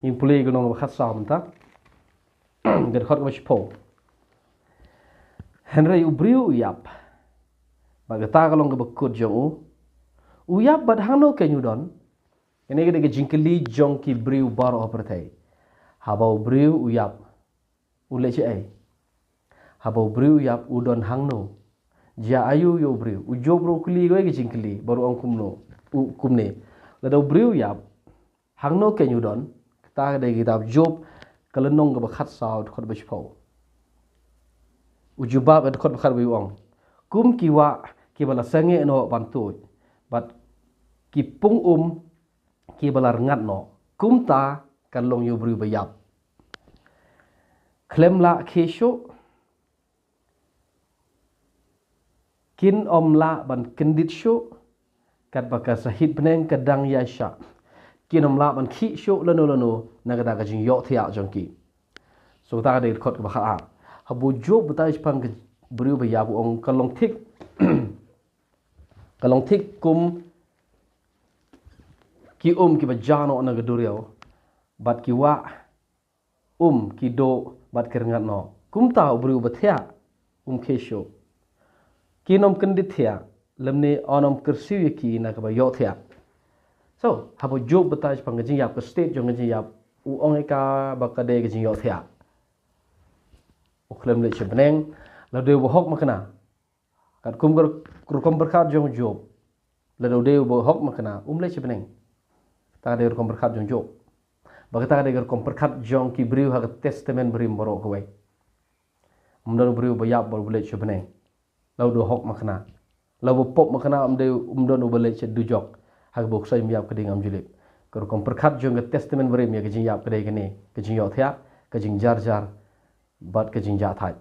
Impuli gunung bakhat sam ta der khot ko shpo Henry ubriu yap bagata kalong ke bekut jong uyap bad hano ke nyudon ini gede ke jingkeli jong ki briu bar opertai habau briu uyap ule che ai habau briu yap udon hangno ja ayu yo briu ujo bro kli go ke jingkeli baru ang kumno kumne lado briu yap hangno ke nyudon ta de kitab job kalenong ke bakhat saw khot beshpo ujubab ad khot bakhat wiwang kum kiwa kibala sange no bantu bat kipung kibalar ngat no kumta kalong yu bru bayap klemla kesho kin omla ban kendit sho kat baka sahid peneng kadang yasha kin omla ban khi sho lano nagada ka jing yo thia jongki so ta de khot bakha habu job butai pang bru bayap ong kalong thik kalong thik kum ki ki bajano na gaduriao bat ki wa ki do bat kerngat no kumta ubru bathya kesho kinom kendithya lemne onom kersiu ki na ka yo thya so habo job bataj pangajing yap ka state jong jing yap u ong ka bakade ka jing yo thya uklem le chbeneng la de bo hok makna kat kum kum berkat jong job la de bo hok makna le chbeneng ta de kom berkat jong job bagata de kom berkat jong ki briu ha testament brim borok we umdon briu bayap bol bule chbeneng law do hok makna law bo pop makna umdon ubale che du jok ha bo sai miap keding am julip kom berkat jong testament brim ya ke jing yap kedai kene ke jing yo thya ke jing jar bat ke jing ja thai